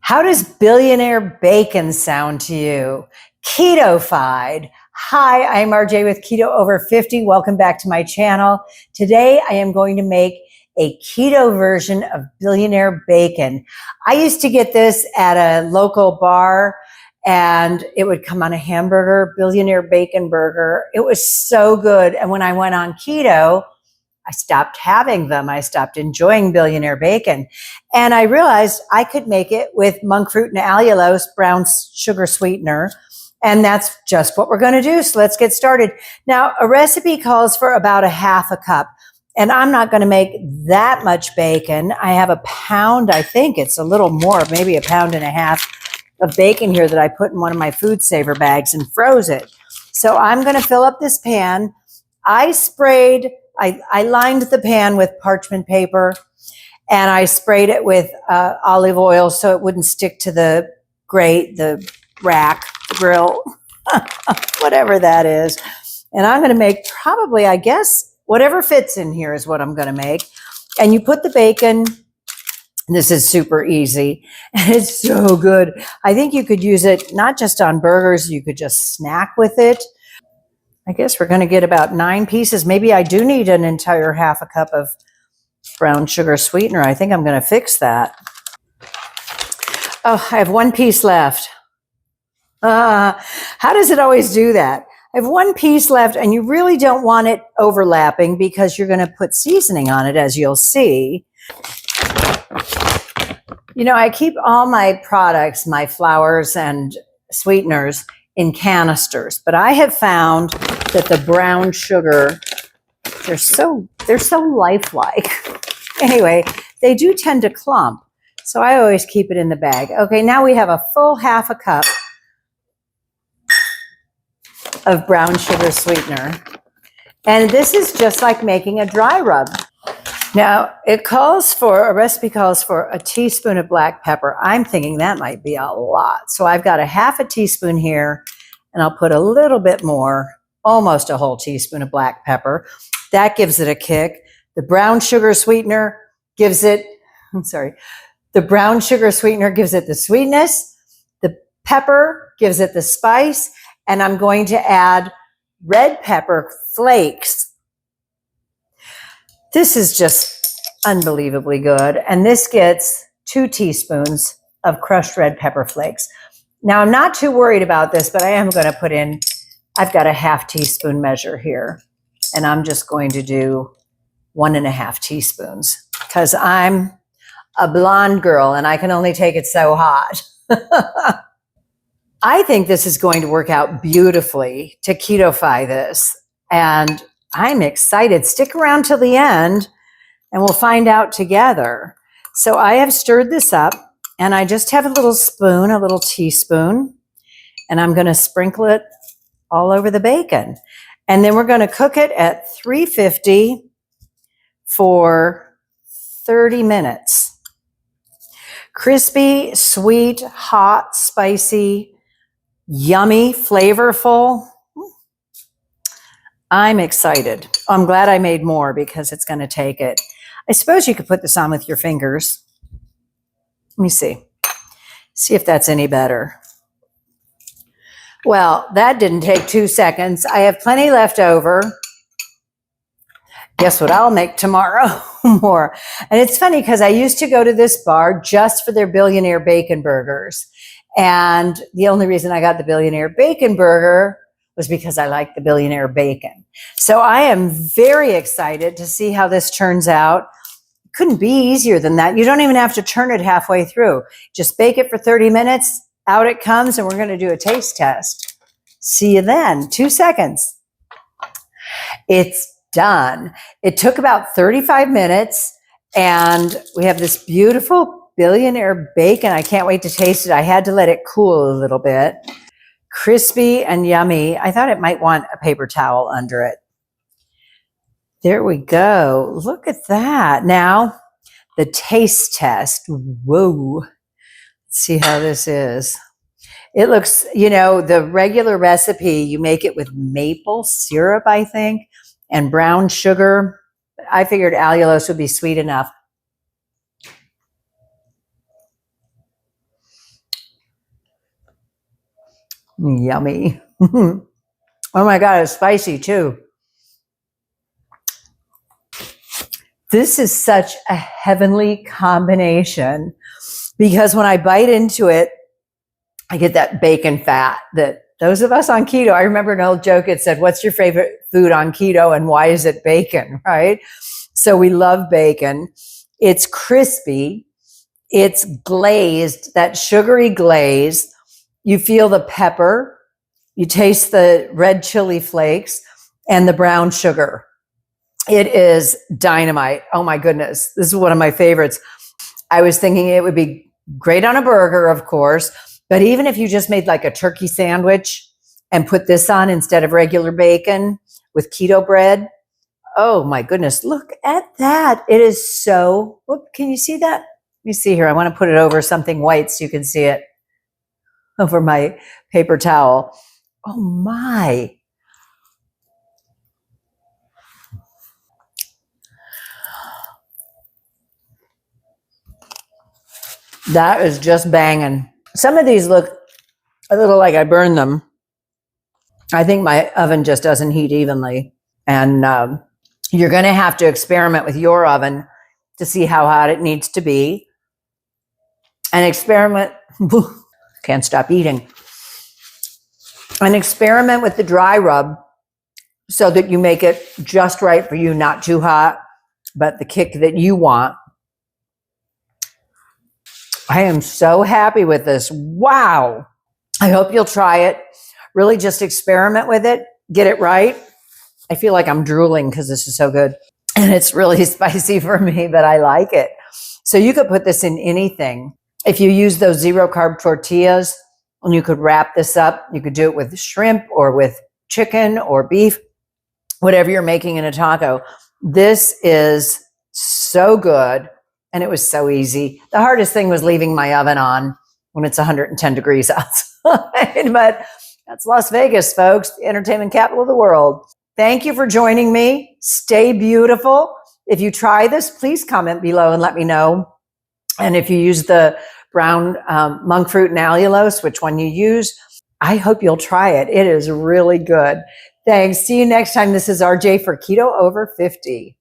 How does Billionaire Bacon sound to you? Keto-fied. Hi, I'm RJ with Keto Over 50. Welcome back to my channel. Today I am going to make a keto version of Billionaire Bacon. I used to get this at a local bar and it would come on a hamburger, Billionaire Bacon burger. It was so good. And when I went on keto, I stopped having them. I stopped enjoying Billionaire Bacon. And I realized I could make it with monk fruit and allulose, brown sugar sweetener. And that's just what we're going to do. So let's get started. Now, a recipe calls for about a half a cup. And I'm not going to make that much bacon. I have a pound, I think it's a little more, maybe a pound and a half of bacon here that I put in one of my food saver bags and froze it. So I'm going to fill up this pan. I lined the pan with parchment paper and I sprayed it with olive oil so it wouldn't stick to the grate, the rack, the grill, whatever that is. And I'm going to make probably, I guess, whatever fits in here is what I'm going to make. And you put the bacon, this is super easy and it's so good. I think you could use it not just on burgers, you could just snack with it. I guess we're going to get about 9 pieces. Maybe I do need an entire half a cup of brown sugar sweetener. I think I'm going to fix that. Oh, I have 1 piece left. How does it always do that? I have 1 piece left and you really don't want it overlapping because you're going to put seasoning on it, as you'll see. You know, I keep all my products, my flours and sweeteners, in canisters, but I have found that the brown sugar, they're so lifelike. Anyway, they do tend to clump, so I always keep it in the bag. Okay, now we have a full half a cup of brown sugar sweetener, and this is just like making a dry rub. Now, a recipe calls for a teaspoon of black pepper. I'm thinking that might be a lot. So I've got a half a teaspoon here, and I'll put a little bit more, almost a whole teaspoon of black pepper. That gives it a kick. The brown sugar sweetener gives it, the brown sugar sweetener gives it the sweetness. The pepper gives it the spice. And I'm going to add red pepper flakes. This is just unbelievably good. And this gets 2 teaspoons of crushed red pepper flakes. Now, I'm not too worried about this, but I am going to put in, I've got a half teaspoon measure here. And I'm just going to do 1.5 teaspoons because I'm a blonde girl and I can only take it so hot. I think this is going to work out beautifully to keto-fy this. And I'm excited. Stick around till the end and we'll find out together. So I have stirred this up and I just have a little spoon, a little teaspoon, and I'm going to sprinkle it all over the bacon. And then we're going to cook it at 350 for 30 minutes. Crispy, sweet, hot, spicy, yummy, flavorful. I'm excited. I'm glad I made more because it's going to take it. I suppose you could put this on with your fingers. Let me see. See if that's any better. Well, that didn't take 2 seconds. I have plenty left over. Guess what I'll make tomorrow? More. And it's funny because I used to go to this bar just for their Billionaire Bacon burgers. And the only reason I got the Billionaire Bacon burger was because I like the Billionaire Bacon. So I am very excited to see how this turns out. It couldn't be easier than that. You don't even have to turn it halfway through. Just bake it for 30 minutes, out it comes, and we're going to do a taste test. See you then. 2 seconds. It's done. It took about 35 minutes, and we have this beautiful Billionaire Bacon. I can't wait to taste it. I had to let it cool a little bit. Crispy and yummy. I thought it might want a paper towel under it. There we go. Look at that. Now, the taste test. Whoa. Let's see how this is. It looks, you know, the regular recipe, you make it with maple syrup, I think, and brown sugar. I figured allulose would be sweet enough. Yummy. Oh my God, it's spicy too. This is such a heavenly combination because when I bite into it, I get that bacon fat that those of us on keto, I remember an old joke, it said, what's your favorite food on keto and why is it bacon, right? So we love bacon. It's crispy. It's glazed, that sugary glaze. You feel the pepper. You taste the red chili flakes and the brown sugar. It is dynamite. Oh my goodness. This is one of my favorites. I was thinking it would be great on a burger, of course, but even if you just made like a turkey sandwich and put this on instead of regular bacon with keto bread, oh my goodness, look at that. It is so, whoop, can you see that? Let me see here. I want to put it over something white so you can see it over my paper towel. Oh my. That is just banging. Some of these look a little like I burned them. I think my oven just doesn't heat evenly. And you're going to have to experiment with your oven to see how hot it needs to be. And experiment, can't stop eating. And experiment with the dry rub so that you make it just right for you, not too hot, but the kick that you want. I am so happy with this. Wow. I hope you'll try it. Really just experiment with it. Get it right. I feel like I'm drooling because this is so good. And it's really spicy for me, but I like it. So you could put this in anything. If you use those 0-carb tortillas, and you could wrap this up, you could do it with shrimp or with chicken or beef, whatever you're making in a taco. This is so good. And it was so easy. The hardest thing was leaving my oven on when it's 110 degrees outside. But that's Las Vegas, folks, the entertainment capital of the world. Thank you for joining me. Stay beautiful. If you try this, please comment below and let me know. And if you use the brown monk fruit and allulose, which one you use, I hope you'll try it. It is really good. Thanks. See you next time. This is RJ for Keto Over 50.